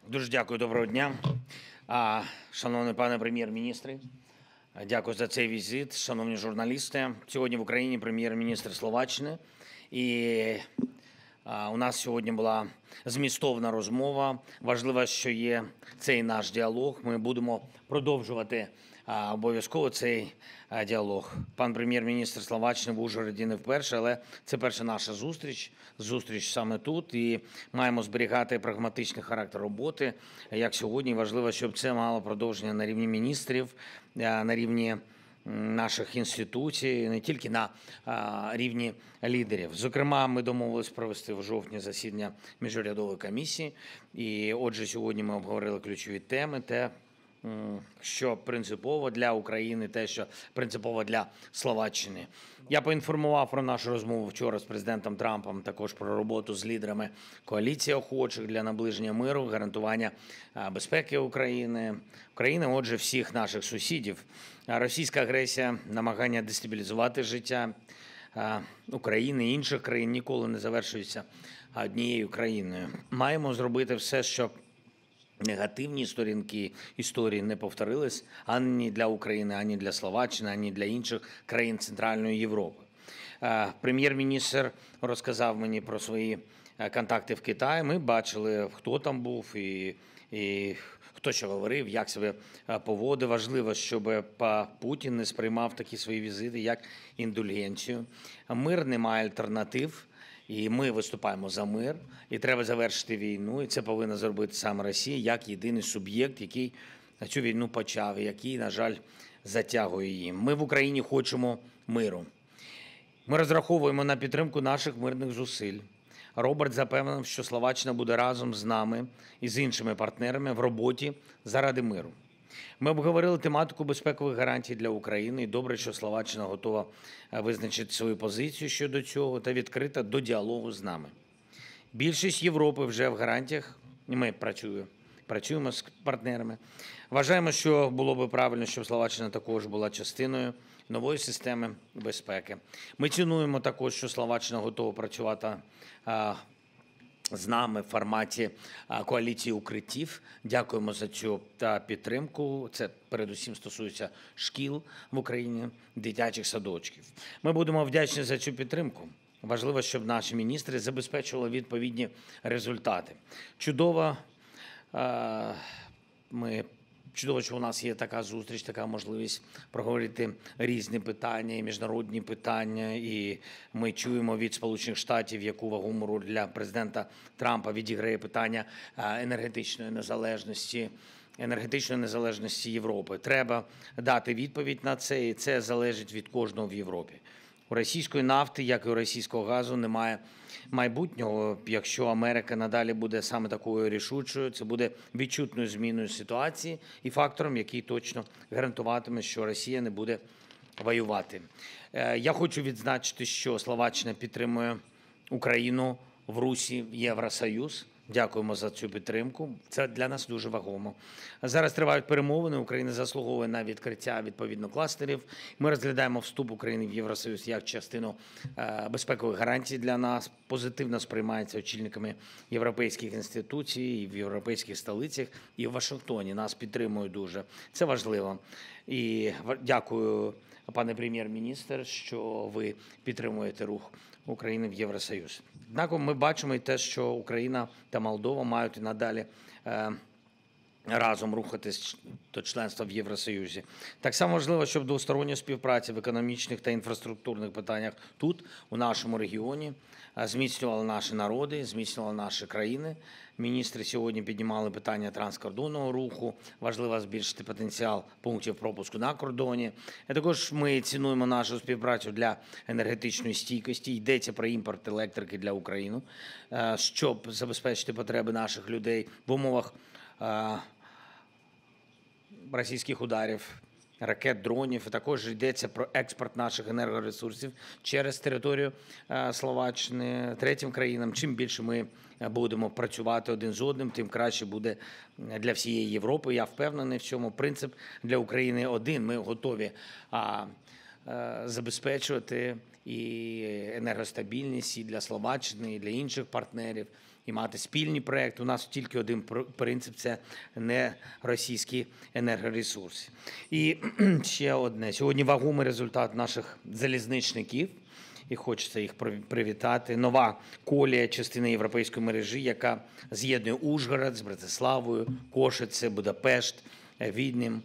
Дуже дякую, доброго дня. Шановний пане прем'єр-міністре, дякую за цей візит. Шановні журналісти, сьогодні в Україні прем'єр-міністр Словаччини. І у нас сьогодні була змістовна розмова. Важливо, що є цей наш діалог. Ми будемо продовжувати обов'язково цей діалог. Пан прем'єр-міністр Словаччини в Ужгороді не вперше, але це перша наша зустріч саме тут. І маємо зберігати прагматичний характер роботи, як сьогодні. Важливо, щоб це мало продовження на рівні міністрів, на рівні наших інституцій, не тільки на рівні лідерів. Зокрема, ми домовились провести в жовтні засідання міжурядової комісії. І отже, сьогодні ми обговорили ключові теми, те, що принципово для України, те, що принципово для Словаччини. Я поінформував про нашу розмову вчора з президентом Трампом, також про роботу з лідерами коаліції охочих для наближення миру, гарантування безпеки України, отже, всіх наших сусідів. Російська агресія, намагання дестабілізувати життя України і інших країн ніколи не завершується однією країною. Маємо зробити все, щоб негативні сторінки історії не повторились ані для України, ані для Словаччини, ані для інших країн Центральної Європи. Прем'єр-міністр розказав мені про свої контакти в Китаї. Ми бачили, хто там був і хто що говорив, як себе поводив. Важливо, щоб Путін не сприймав такі свої візити, як індульгенцію. Мир не має альтернатив. І ми виступаємо за мир, і треба завершити війну, і це повинна зробити саме Росія, як єдиний суб'єкт, який цю війну почав, і який, на жаль, затягує її. Ми в Україні хочемо миру. Ми розраховуємо на підтримку наших мирних зусиль. Роберт запевнив, що Словаччина буде разом з нами і з іншими партнерами в роботі заради миру. Ми обговорили тематику безпекових гарантій для України, і добре, що Словаччина готова визначити свою позицію щодо цього та відкрита до діалогу з нами. Більшість Європи вже в гарантіях, і ми працюємо з партнерами. Вважаємо, що було би правильно, щоб Словаччина також була частиною нової системи безпеки. Ми цінуємо також, що Словаччина готова працювати з нами в форматі коаліції укриттів. Дякуємо за цю підтримку. Це передусім стосується шкіл в Україні, дитячих садочків. Ми будемо вдячні за цю підтримку. Важливо, щоб наші міністри забезпечували відповідні результати. Чудово, що у нас є така зустріч, така можливість проговорити різні питання, і міжнародні питання. І ми чуємо від Сполучених Штатів, яку вагому роль для президента Трампа відіграє питання енергетичної незалежності Європи. Треба дати відповідь на це, і це залежить від кожного в Європі. У російської нафти, як і у російського газу, немає майбутнього. Якщо Америка надалі буде саме такою рішучою, це буде відчутною зміною ситуації і фактором, який точно гарантуватиме, що Росія не буде воювати. Я хочу відзначити, що Словаччина підтримує Україну в русі в Євросоюз. Дякуємо за цю підтримку. Це для нас дуже вагомо. Зараз тривають перемовини. Україна заслуговує на відкриття відповідно кластерів. Ми розглядаємо вступ України в Євросоюз як частину безпекових гарантій для нас. Позитивно сприймається очільниками європейських інституцій, і в європейських столицях, і в Вашингтоні. Нас підтримують дуже. Це важливо. І дякую, пане прем'єр-міністр, що ви підтримуєте рух України в Євросоюз. Однак ми бачимо і те, що Україна та Молдова мають і надалі разом рухатись до членства в Євросоюзі. Так само важливо, щоб двостороння співпраця в економічних та інфраструктурних питаннях тут, у нашому регіоні, зміцнювала наші народи, зміцнювала наші країни. Міністри сьогодні піднімали питання транскордонного руху. Важливо збільшити потенціал пунктів пропуску на кордоні. І також ми цінуємо нашу співпрацю для енергетичної стійкості. Йдеться про імпорт електрики для України, щоб забезпечити потреби наших людей в умовах російських ударів, ракет, дронів. І також йдеться про експорт наших енергоресурсів через територію Словаччини третім країнам. Чим більше ми будемо працювати один з одним, тим краще буде для всієї Європи. Я впевнений в цьому. Принцип для України один. Ми готові забезпечувати і енергостабільність і для Словаччини, і для інших партнерів, і мати спільні проекти. У нас тільки один принцип – це не російські енергоресурси. І ще одне. Сьогодні вагомий результат наших залізничників, і хочеться їх привітати. Нова колія – частина європейської мережі, яка з'єднує Ужгород з Братиславою, Кошице, Будапешт, Віднем.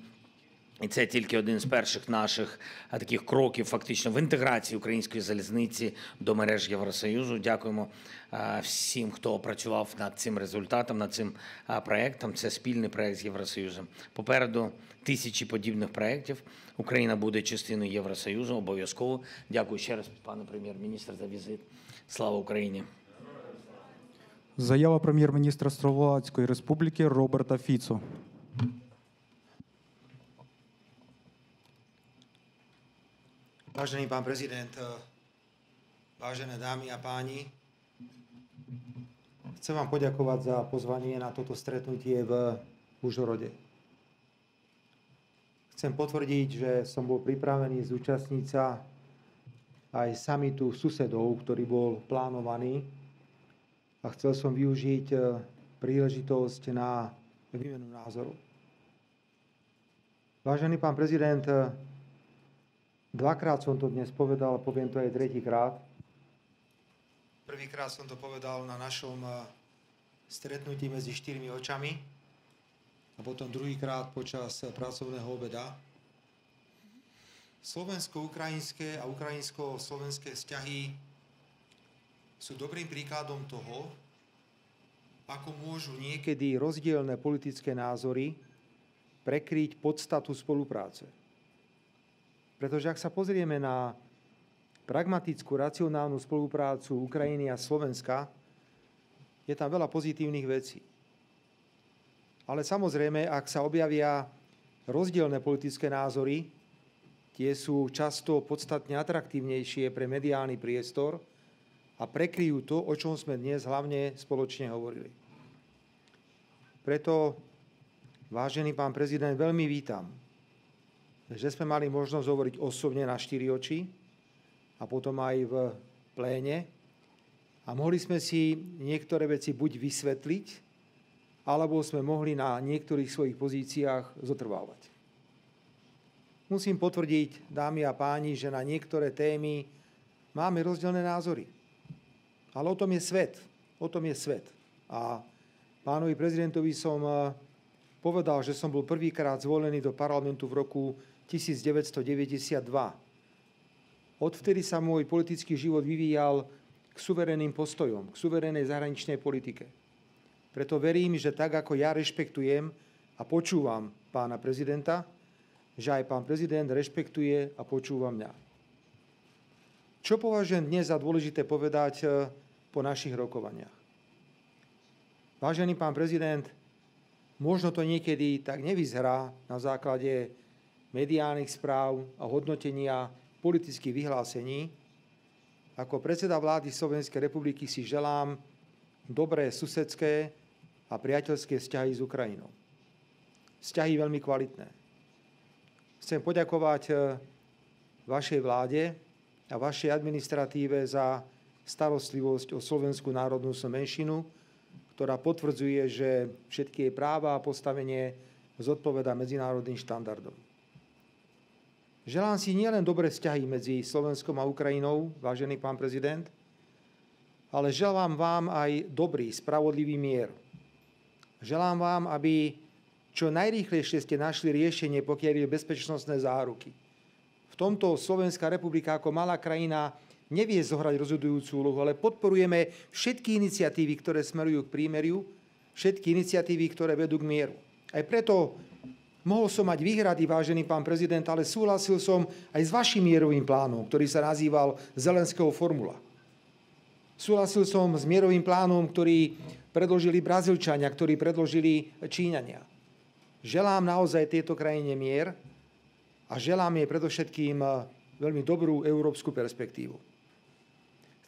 І це тільки один з перших наших таких кроків фактично в інтеграції української залізниці до мереж Євросоюзу. Дякуємо всім, хто працював над цим результатом, над цим проєктом. Це спільний проєкт з Євросоюзом. Попереду тисячі подібних проєктів. Україна буде частиною Євросоюзу, обов'язково. Дякую ще раз, пане прем'єр-міністр, за візит. Слава Україні! Заява прем'єр-міністра Словацької Республіки Роберта Фіцо. Vážený pán prezident, vážené dámy a páni, chcem vám poďakovať za pozvanie na toto stretnutie v Užhorode. Chcem potvrdiť, že som bol pripravený zúčastniť sa aj samitu susedov, ktorý bol plánovaný, a chcel som využiť príležitosť na výmenu názorov. Vážený pán prezident, dvakrát som to dnes povedal, poviem to aj tretíkrát. Prvýkrát som to povedal na našom stretnutí medzi štyrmi očami a potom druhýkrát počas pracovného obeda. Slovensko-ukrajinské a ukrajinsko-slovenské vzťahy sú dobrým príkladom toho, ako môžu niekedy rozdielne politické názory prekryť podstatu spolupráce. Pretože ak sa pozrieme na pragmatickú, racionálnu spoluprácu Ukrajiny a Slovenska, je tam veľa pozitívnych vecí. Ale samozrejme, ak sa objavia rozdielne politické názory, tie sú často podstatne atraktívnejšie pre mediálny priestor a prekryjú to, o čom sme dnes hlavne spoločne hovorili. Preto, vážený pán prezident, veľmi vítam, že sme mali možnosť hovoriť osobne na 4 oči a potom aj v pléne a mohli sme si niektoré veci buď vysvetliť, alebo sme mohli na niektorých svojich pozíciách zotrvávať. Musím potvrdiť, dámy a páni, že na niektoré témy máme rozdielne názory. Ale o tom je svet. O tom je svet. A pánovi prezidentovi som povedal, že som bol prvýkrát zvolený do parlamentu v roku 1992. Odvtedy sa môj politický život vyvíjal k suverénnym postojom, k suverénnej zahraničnej politike. Preto verím, že tak, ako ja rešpektujem a počúvam pána prezidenta, že aj pán prezident rešpektuje a počúva mňa. Čo považujem dnes za dôležité povedať po našich rokovaniach? Vážený pán prezident, možno to niekedy tak nevyzerá na základe mediálnych správ a hodnotenia politických vyhlásení. Ako predseda vlády Slovenskej republiky si želám dobré susedské a priateľské vzťahy s Ukrajinou. Vzťahy veľmi kvalitné. Chcem poďakovať vašej vláde a vašej administratíve za starostlivosť o slovenskú národnú menšinu, ktorá potvrdzuje, že všetky jej práva a postavenie zodpovedá medzinárodným štandardom. Želám si nielen dobré vzťahy medzi Slovenskom a Ukrajinou, vážený pán prezident, ale želám vám aj dobrý, spravodlivý mier. Želám vám, aby čo najrýchlejšie ste našli riešenie, pokiaľ je bezpečnostné záruky. V tomto Slovenská republika ako malá krajina nevie zohrať rozhodujúcu úlohu, ale podporujeme všetky iniciatívy, ktoré smerujú k prímeriu, všetky iniciatívy, ktoré vedú k mieru. Aj preto mohol som mať výhrady, vážený pán prezident, ale súhlasil som aj s vašim mierovým plánom, ktorý sa nazýval Zelenského formula. Súhlasil som s mierovým plánom, ktorý predložili Brazílčania, ktorý predložili Číňania. Želám naozaj tejto krajine mier a želám jej predovšetkým veľmi dobrú európsku perspektívu.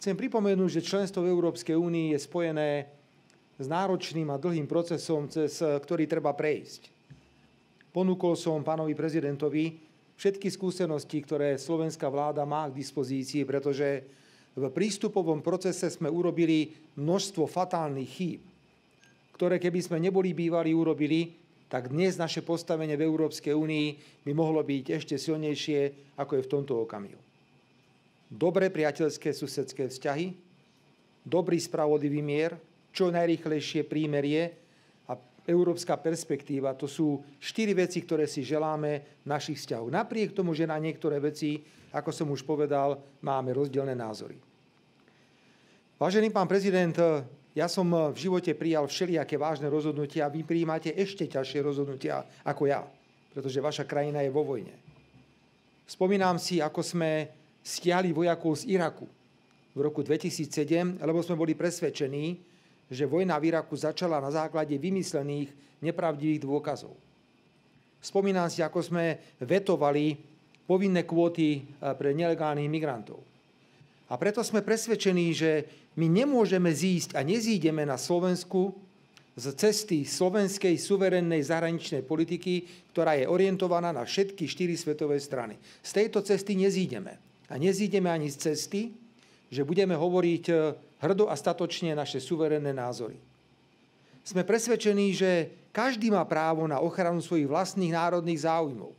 Chcem pripomenúť, že členstvo v Európskej únii je spojené s náročným a dlhým procesom, cez ktorý treba prejsť. Ponúkol som pánovi prezidentovi všetky skúsenosti, ktoré slovenská vláda má k dispozícii, pretože v prístupovom procese sme urobili množstvo fatálnych chýb, ktoré keby sme neboli bývali urobili, tak dnes naše postavenie v Európskej únii by mohlo byť ešte silnejšie, ako je v tomto okamihu. Dobré priateľské susedské vzťahy, dobrý spravodlivý mier, čo najrýchlejšie prímerie a európska perspektíva. To sú 4 veci, ktoré si želáme v našich vzťahoch. Napriek tomu, že na niektoré veci, ako som už povedal, máme rozdielne názory. Vážený pán prezident, ja som v živote prijal všelijaké vážne rozhodnutia a vy prijímate ešte ťažšie rozhodnutia ako ja, pretože vaša krajina je vo vojne. Spomínam si, ako sme stiahli vojakov z Iraku v roku 2007, lebo sme boli presvedčení, že vojna v Iraku začala na základe vymyslených nepravdivých dôkazov. Spomínam si, ako sme vetovali povinné kvóty pre nelegálnych migrantov. A preto sme presvedčení, že my nemôžeme zísť a nezídeme na Slovensku z cesty slovenskej suverénnej zahraničnej politiky, ktorá je orientovaná na všetky 4 svetové strany. Z tejto cesty nezídeme. A nezídeme ani z cesty, že budeme hovoriť hrdo a statočne naše suverénne názory. Sme presvedčení, že každý má právo na ochranu svojich vlastných národných záujmov.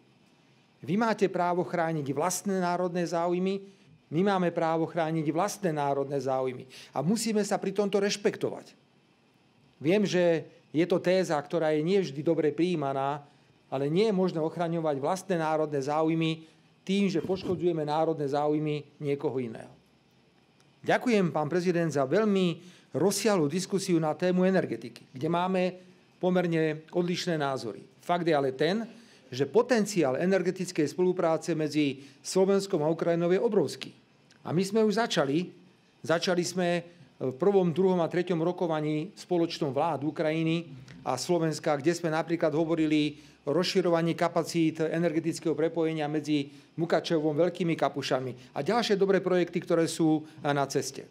Vy máte právo chrániť vlastné národné záujmy, my máme právo chrániť vlastné národné záujmy. A musíme sa pri tomto rešpektovať. Viem, že je to téza, ktorá je nie vždy dobre prijímaná, ale nie je možné ochraňovať vlastné národné záujmy tým, že poškodzujeme národné záujmy niekoho iného. Ďakujem, pán prezident, za veľmi rozsiahlu diskusiu na tému energetiky, kde máme pomerne odlišné názory. Fakt je ale ten, že potenciál energetickej spolupráce medzi Slovenskom a Ukrajinou je obrovský. A my sme už začali. Začali sme v 1., 2. a 3. rokovaní spoločnom vlád Ukrajiny a Slovenska, kde sme napríklad hovorili o rozširovaní kapacít energetického prepojenia medzi Mukačevom, Veľkými Kapušami a ďalšie dobré projekty, ktoré sú na ceste.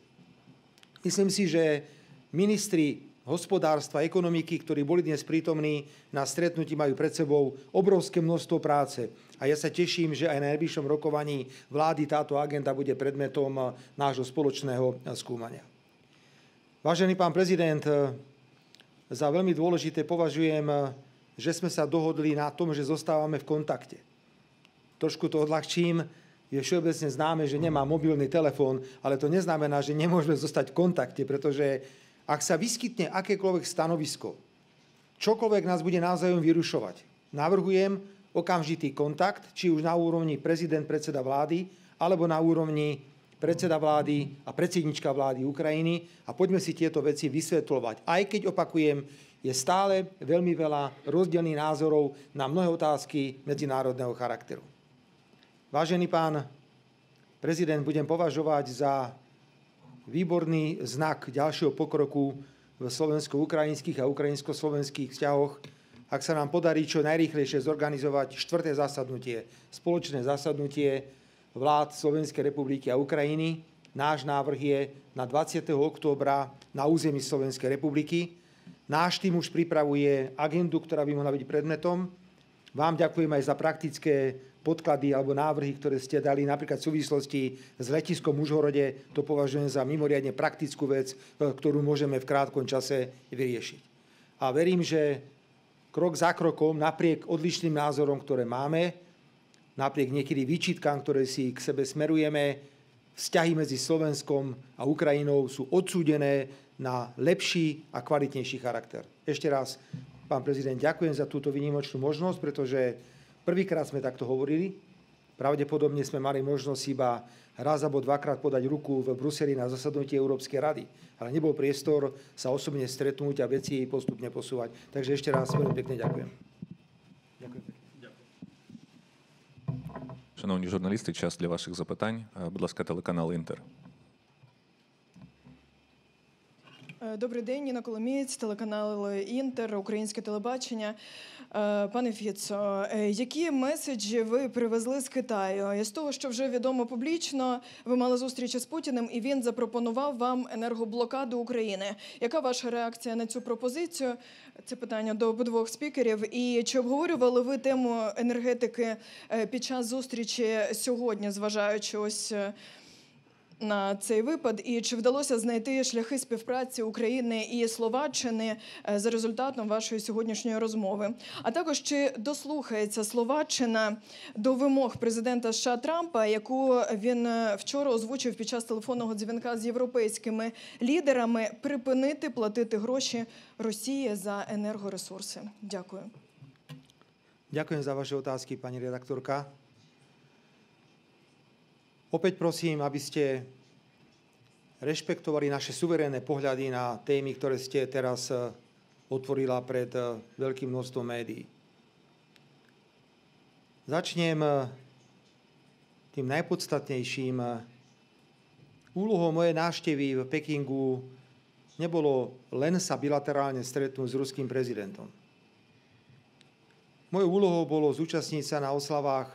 Myslím si, že ministri hospodárstva, ekonomiky, ktorí boli dnes prítomní na stretnutí, majú pred sebou obrovské množstvo práce. A ja sa teším, že aj na najbližšom rokovaní vlády táto agenda bude predmetom nášho spoločného skúmania. Vážený pán prezident, za veľmi dôležité považujem, že sme sa dohodli na tom, že zostávame v kontakte. Trošku to odľahčím, je všeobecne známe, že nemá mobilný telefón, ale to neznamená, že nemôžeme zostať v kontakte, pretože ak sa vyskytne akékoľvek stanovisko, čokoľvek nás bude navzájom vyrušovať, navrhujem okamžitý kontakt, či už na úrovni prezident, predseda vlády, alebo na úrovni predseda vlády a predsednička vlády Ukrajiny a poďme si tieto veci vysvetľovať. Aj keď, opakujem, je stále veľmi veľa rozdielnych názorov na mnohé otázky medzinárodného charakteru. Vážený pán prezident, budem považovať za výborný znak ďalšieho pokroku v slovensko-ukrajinských a ukrajinsko-slovenských vzťahoch, ak sa nám podarí čo najrýchlejšie zorganizovať 4. zasadnutie, spoločné zasadnutie vlád Slovenskej republiky a Ukrajiny. Náš návrh je na 20. októbra na území Slovenskej republiky. Náš tým už pripravuje agendu, ktorá by mohla byť predmetom. Vám ďakujem aj za praktické podklady alebo návrhy, ktoré ste dali napríklad v súvislosti s letiskom v Užhorode. To považujem za mimoriadne praktickú vec, ktorú môžeme v krátkom čase vyriešiť. A verím, že krok za krokom, napriek odlišným názorom, ktoré máme, napriek niekedy výčitkám, ktoré si k sebe smerujeme, vzťahy medzi Slovenskom a Ukrajinou sú odsúdené na lepší a kvalitnejší charakter. Ešte raz, pán prezident, ďakujem za túto výnimočnú možnosť, pretože prvýkrát sme takto hovorili. Pravdepodobne sme mali možnosť iba raz alebo dvakrát podať ruku v Bruseli na zasadnutí Európskej rady. Ale nebol priestor sa osobne stretnúť a veci postupne posúvať. Takže ešte raz veľmi pekne ďakujem. Ďakujem. Шановні журналісти, час для ваших запитань. Будь ласка, телеканал «Інтер». Добрий день, Ніна Коломієць, телеканал «Інтер», українське телебачення. Пане Фіцо, які меседжі ви привезли з Китаю? Із того, що вже відомо публічно, ви мали зустріч із Путіним, і він запропонував вам енергоблокаду України. Яка ваша реакція на цю пропозицію? Це питання до обидвох спікерів. І чи обговорювали ви тему енергетики під час зустрічі сьогодні, зважаючи ось на цей випад? І чи вдалося знайти шляхи співпраці України і Словаччини за результатом вашої сьогоднішньої розмови? А також, чи дослухається Словаччина до вимог президента США Трампа, яку він вчора озвучив під час телефонного дзвінка з європейськими лідерами, припинити платити гроші Росії за енергоресурси? Дякую. Ďakujem za vaše otázky, pani redaktorka. Opäť prosím, aby ste rešpektovali naše suverénne pohľady na témy, ktoré ste teraz otvorila pred veľkým množstvom médií. Začnem tým najpodstatnejším. Úlohou mojej návštevy v Pekingu nebolo len sa bilaterálne stretnúť s ruským prezidentom. Mojou úlohou bolo zúčastniť sa na oslavách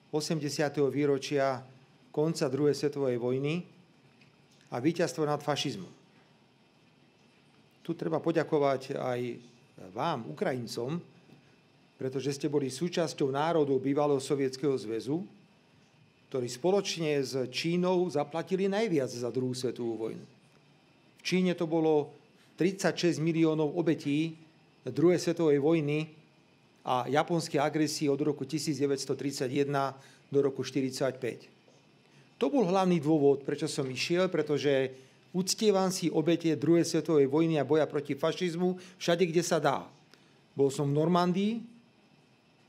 80. výročia konca druhej svetovej vojny a víťazstvo nad fašizmom. Tu treba poďakovať aj vám, Ukrajincom, pretože ste boli súčasťou národov bývalého Sovietskeho zväzu, ktorí spoločne s Čínou zaplatili najviac za druhú svetovú vojnu. V Číne to bolo 36 miliónov obetí druhej svetovej vojny a japonskej agresii od roku 1931 do roku 1945. To bol hlavný dôvod, prečo som išiel, pretože uctievam si obete druhej svetovej vojny a boja proti fašizmu všade, kde sa dá. Bol som v Normandii,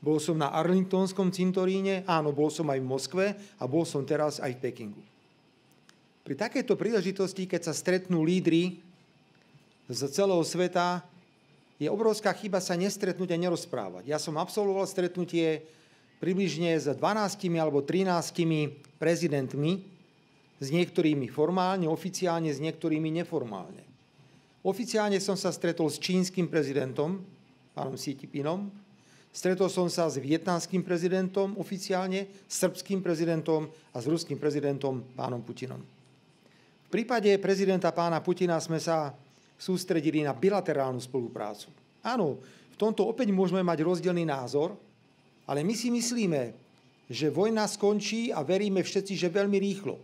bol som na Arlingtonskom cintoríne, áno, bol som aj v Moskve a bol som teraz aj v Pekingu. Pri takejto príležitosti, keď sa stretnú lídri z celého sveta, je obrovská chyba sa nestretnúť a nerozprávať. Ja som absolvoval stretnutie približne s 12 alebo 13 prezidentmi, s niektorými formálne, oficiálne, s niektorými neformálne. Oficiálne som sa stretol s čínskym prezidentom, pánom Xi Jinpingom, stretol som sa s vietnamským prezidentom oficiálne, srbským prezidentom a s ruským prezidentom pánom Putinom. V prípade prezidenta pána Putina sme sa sústredili na bilaterálnu spoluprácu. Áno, v tomto opäť môžeme mať rozdielny názor, ale my si myslíme, že vojna skončí a veríme všetci, že veľmi rýchlo.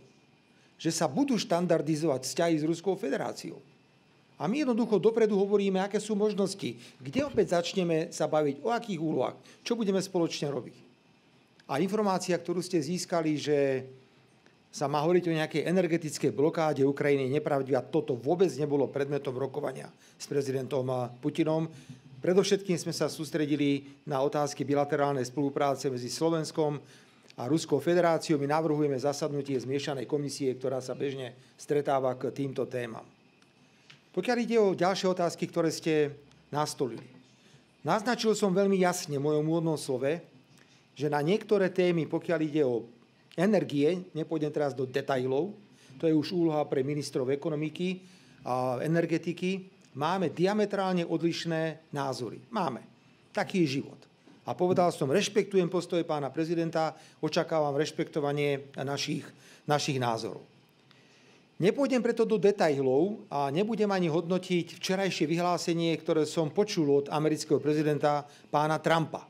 Že sa budú štandardizovať vzťahy s Ruskou federáciou. A my jednoducho dopredu hovoríme, aké sú možnosti, kde opäť začneme sa baviť, o akých úlohách, čo budeme spoločne robiť. A informácia, ktorú ste získali, že sa má hovoriť o nejakej energetickej blokáde Ukrajiny, je nepravdivá. Toto vôbec nebolo predmetom rokovania s prezidentom Putinom. Predovšetkým sme sa sústredili na otázky bilaterálnej spolupráce medzi Slovenskom a Ruskou federáciou. My navrhujeme zasadnutie zmiešanej komisie, ktorá sa bežne stretáva k týmto témam. Pokiaľ ide o ďalšie otázky, ktoré ste nastolili. Naznačil som veľmi jasne v mojom úvodnom slove, že na niektoré témy, pokiaľ ide o energie, nepôjdem teraz do detailov, to je už úloha pre ministrov ekonomiky a energetiky, máme diametrálne odlišné názory. Máme. Taký je život. A povedal som, rešpektujem postoje pána prezidenta, očakávam rešpektovanie našich názorov. Nepôjdem preto do detailov a nebudem ani hodnotiť včerajšie vyhlásenie, ktoré som počul od amerického prezidenta pána Trumpa.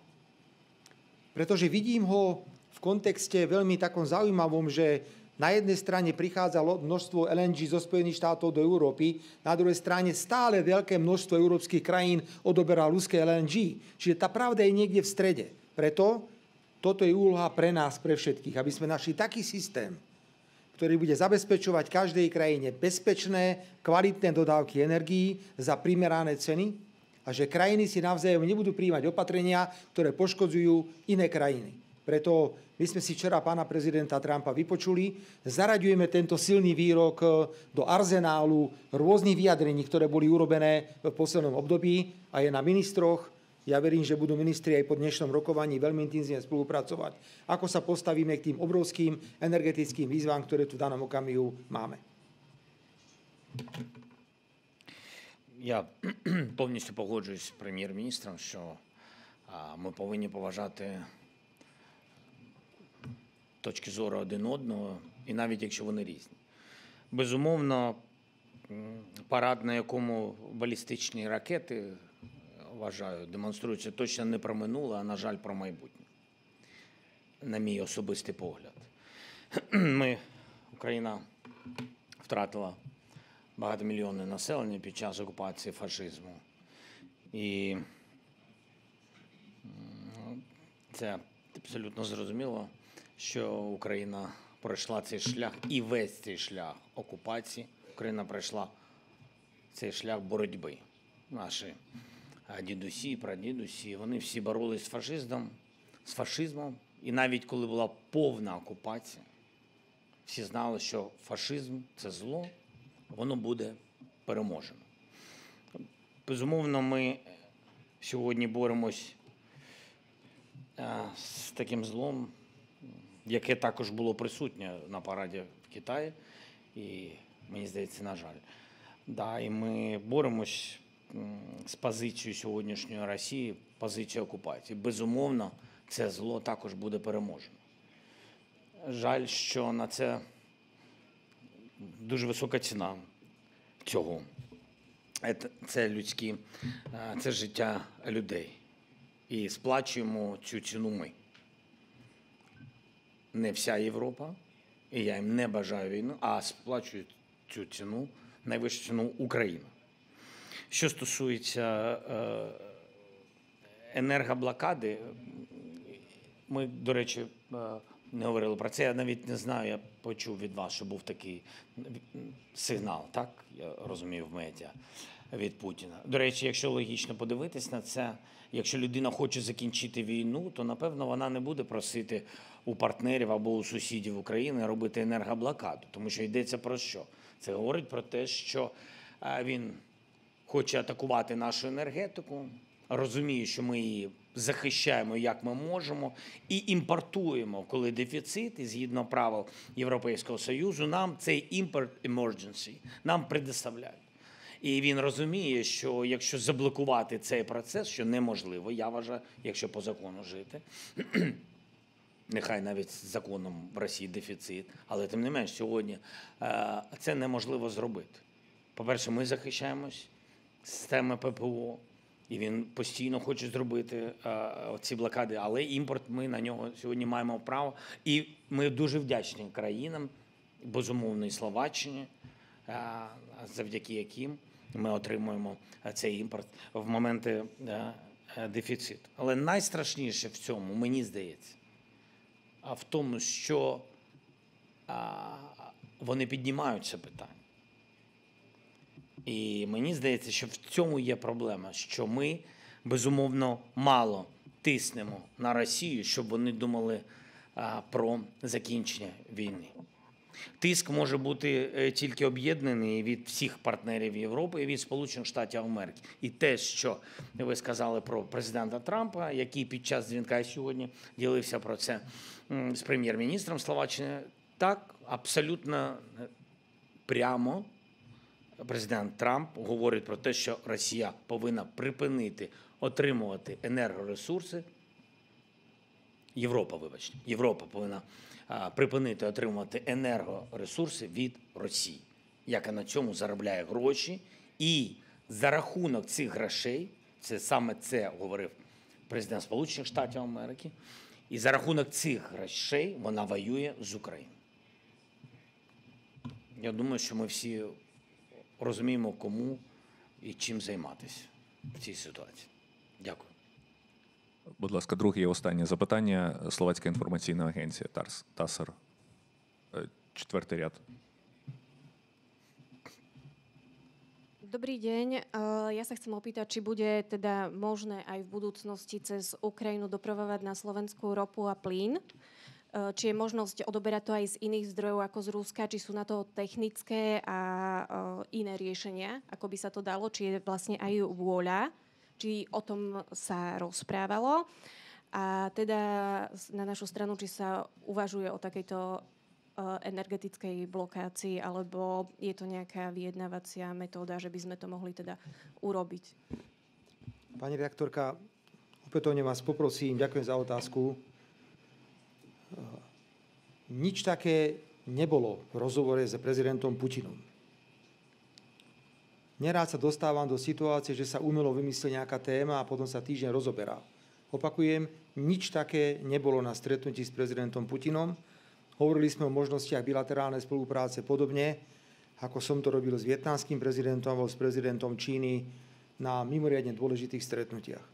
Pretože vidím ho v kontexte veľmi takom zaujímavom, že na jednej strane prichádza množstvo LNG zo Spojených štátov do Európy, na druhej strane stále veľké množstvo európskych krajín odoberá ruské LNG. Čiže tá pravda je niekde v strede. Preto toto je úloha pre nás, pre všetkých, aby sme našli taký systém, ktorý bude zabezpečovať každej krajine bezpečné, kvalitné dodávky energií za primerané ceny a že krajiny si navzájom nebudú prijímať opatrenia, ktoré poškodzujú iné krajiny. Preto my sme si včera pána prezidenta Trumpa vypočuli, zaraďujeme tento silný výrok do arzenálu rôznych vyjadrení, ktoré boli urobené v poslednom období a je na ministroch. Ja verím, že budú ministri aj po dnešnom rokovaní veľmi intenzívne spolupracovať. Ako sa postavíme k tým obrovským energetickým výzvám, ktoré tu v danom okamihu máme. Я повністю погоджуюсь з прем'єр-міністром, що ми повинні поважати точки зору один одного, і навіть якщо вони різні. Безумовно, парад, на якому балістичні ракети, вважаю, демонструються, точно не про минуле, а, на жаль, про майбутнє. На мій особистий погляд. Україна втратила багатомільйонне населення під час окупації фашизму. І це абсолютно зрозуміло, що Україна пройшла цей шлях і весь цей шлях окупації. Україна пройшла цей шлях боротьби. Наші дідусі, прадідусі, вони всі боролись з фашизмом. І навіть коли була повна окупація, всі знали, що фашизм – це зло, воно буде переможено. Безумовно, ми сьогодні боремось з таким злом, яке також було присутнє на параді в Китаї, і, мені здається, на жаль. Да, і ми боремось з позицією сьогоднішньої Росії, позицією окупації. Безумовно, це зло також буде переможено. Жаль, що на це дуже висока ціна цього. Це людські, це життя людей. І сплачуємо цю ціну ми. Не вся Європа, і я їм не бажаю війну, а сплачує цю ціну, найвищу ціну Україна. Що стосується енергоблокади, ми, до речі, не говорили про це. Я навіть не знаю, я почув від вас, що був такий сигнал, так? Я розумію, в медіа від Путіна. До речі, якщо логічно подивитись на це, якщо людина хоче закінчити війну, то, напевно, вона не буде просити у партнерів або у сусідів України робити енергоблокаду. Тому що йдеться про що? Це говорить про те, що він хоче атакувати нашу енергетику, розуміє, що ми її захищаємо, як ми можемо, і імпортуємо, коли дефіцит, і згідно правил Європейського Союзу, нам цей імпорт emergency нам предоставляють. І він розуміє, що якщо заблокувати цей процес, що неможливо, я вважаю, якщо по закону жити, нехай навіть з законом в Росії дефіцит, але тим не менш сьогодні це неможливо зробити. По-перше, ми захищаємось, системи ППО, і він постійно хоче зробити ці блокади, але імпорт, ми на нього сьогодні маємо право. І ми дуже вдячні країнам, безумовно, і Словаччині, завдяки яким ми отримуємо цей імпорт в моменти дефіциту. Але найстрашніше в цьому, мені здається, в тому, що вони піднімають це питання. І мені здається, що в цьому є проблема, що ми, безумовно, мало тиснемо на Росію, щоб вони думали про закінчення війни. Тиск може бути тільки об'єднаний від всіх партнерів Європи і від Сполучених Штатів Америки. І те, що ви сказали про президента Трампа, який під час дзвінка сьогодні ділився про це з прем'єр-міністром Словаччини, так, абсолютно прямо президент Трамп говорить про те, що Росія повинна припинити отримувати енергоресурси. Європа повинна припинити отримувати енергоресурси від Росії, яка на цьому заробляє гроші. І за рахунок цих грошей, це саме це говорив президент Сполучених Штатів Америки, і за рахунок цих грошей вона воює з Україною. Я думаю, що ми всі розуміємо, кому і чим займатися в цій ситуації. Дякую. Будь ласка, друге і останнє запитання. Словацька інформаційна агенція ТАСР. Четвертий ряд. Dobrý deň. Ja sa chcem opýtať, či bude teda možné aj v budúcnosti cez Ukrajinu dopravovať na Slovensku ropu a plyn. Či je možnosť odoberať to aj z iných zdrojov ako z Ruska, či sú na to technické a iné riešenia, ako by sa to dalo, či je vlastne aj vôľa, či o tom sa rozprávalo. A teda na našu stranu, či sa uvažuje o takejto energetickej blokácii, alebo je to nejaká vyjednávacia metóda, že by sme to mohli teda urobiť. Pani redaktorka, opätovne vás poprosím, ďakujem za otázku. Nič také nebolo v rozhovore s prezidentom Putinom. Nerád sa dostávam do situácie, že sa umelo vymyslí nejaká téma a potom sa týždeň rozoberá. Opakujem, nič také nebolo na stretnutí s prezidentom Putinom. Hovorili sme o možnostiach bilaterálnej spolupráce podobne, ako som to robil s vietnamským prezidentom alebo s prezidentom Číny na mimoriadne dôležitých stretnutiach.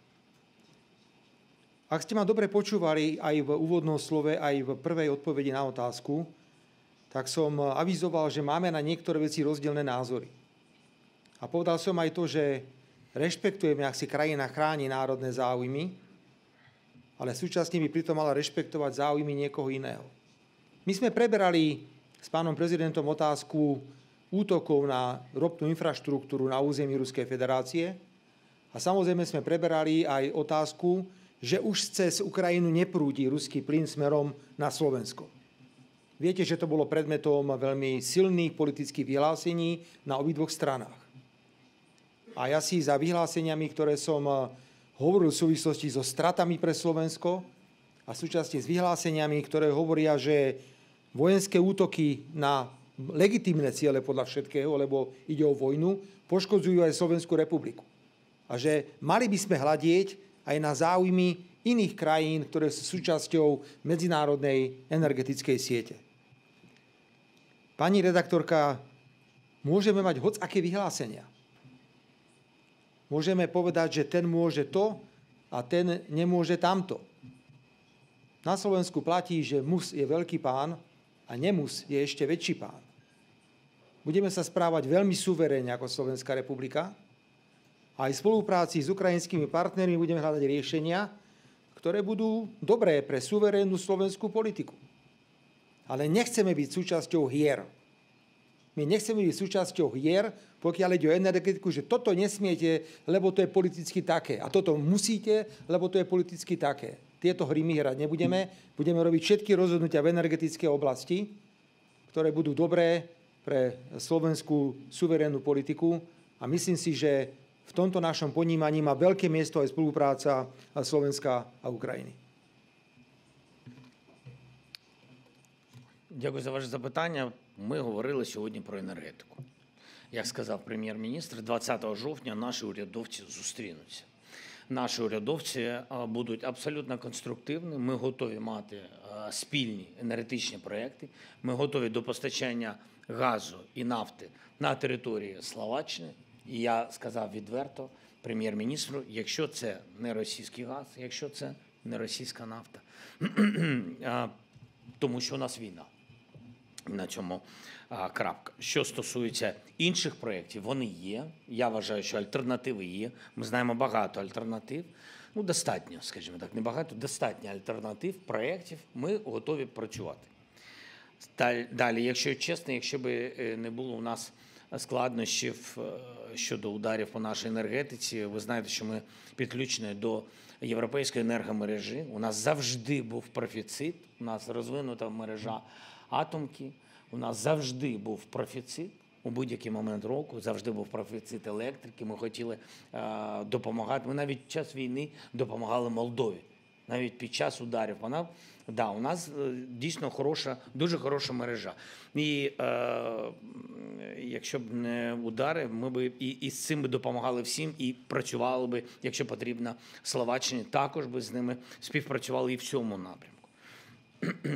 Ak ste ma dobre počúvali aj v úvodnom slove, aj v prvej odpovedi na otázku, tak som avizoval, že máme na niektoré veci rozdielne názory. A povedal som aj to, že rešpektujeme, ak si krajina chráni národné záujmy, ale súčasne by pritom mala rešpektovať záujmy niekoho iného. My sme preberali s pánom prezidentom otázku útokov na ropnú infraštruktúru na území Ruskej federácie a samozrejme sme preberali aj otázku, že už cez Ukrajinu neprúdi ruský plyn smerom na Slovensko. Viete, že to bolo predmetom veľmi silných politických vyhlásení na obidvoch stranách. A ja si za vyhláseniami, ktoré som hovoril v súvislosti so stratami pre Slovensko a súčasne s vyhláseniami, ktoré hovoria, že vojenské útoky na legitímne ciele podľa všetkého, lebo ide o vojnu, poškodzujú aj Slovenskú republiku. A že mali by sme hľadieť aj na záujmy iných krajín, ktoré sú súčasťou medzinárodnej energetickej siete. Pani redaktorka, môžeme mať hocaké vyhlásenia. Môžeme povedať, že ten môže to a ten nemôže tamto. Na Slovensku platí, že mus je veľký pán a nemus je ešte väčší pán. Budeme sa správať veľmi suverénne ako Slovenská republika a aj v spolupráci s ukrajinskými partnermi budeme hľadať riešenia, ktoré budú dobré pre suverénnu slovenskú politiku. Ale nechceme byť súčasťou hier. My nechceme byť súčasťou hier, pokiaľ ide o energetiku, že toto nesmiete, lebo to je politicky také. A toto musíte, lebo to je politicky také. Tieto hry my hrať nebudeme. Budeme robiť všetky rozhodnutia v energetickej oblasti, ktoré budú dobré pre slovenskú suverénnu politiku. A myslím si, že v tomto našom ponímaní má veľké miesto aj spolupráca Slovenska a Ukrajiny. Дякую за ваше запитання. Ми говорили сьогодні про енергетику. Як сказав прем'єр-міністр, 20 жовтня наші урядовці зустрінуться. Наші урядовці будуть абсолютно конструктивні. Ми готові мати спільні енергетичні проекти. Ми готові до постачання газу і нафти на території Словаччини. І я сказав відверто прем'єр-міністру, якщо це не російський газ, якщо це не російська нафта, тому що у нас війна. На цьому крапка. Що стосується інших проєктів, вони є. Я вважаю, що альтернативи є. Ми знаємо багато альтернатив. Ну, достатньо, скажімо так, не багато, достатньо альтернатив, проєктів. Ми готові працювати. Далі, якщо чесно, якщо б не було у нас складнощів щодо ударів по нашій енергетиці, ви знаєте, що ми підключені до європейської енергомережі. У нас завжди був профіцит, у нас розвинута мережа атомки, у нас завжди був профіцит у будь-який момент року, завжди був профіцит електрики, ми хотіли допомагати. Ми навіть під час війни допомагали Молдові, навіть під час ударів. У нас дійсно хороша, дуже хороша мережа. І якщо б не удари, ми б і з цим би допомагали всім, і працювали би, якщо потрібно, Словаччині, також би з ними співпрацювали і в цьому напрямку.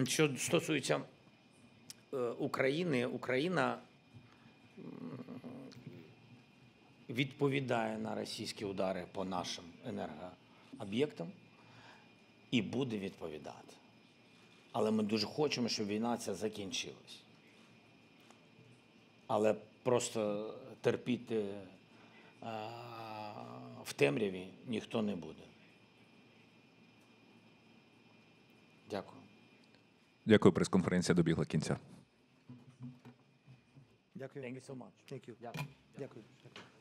Що стосується України, Україна відповідає на російські удари по нашим енергооб'єктам і буде відповідати. Але ми дуже хочемо, щоб війна ця закінчилась. Але просто терпіти в темряві ніхто не буде. Дякую. Дякую, прес-конференція добігла кінця. Ďakujem. Thank you so much. Thank you. Дякую. Ďakujem.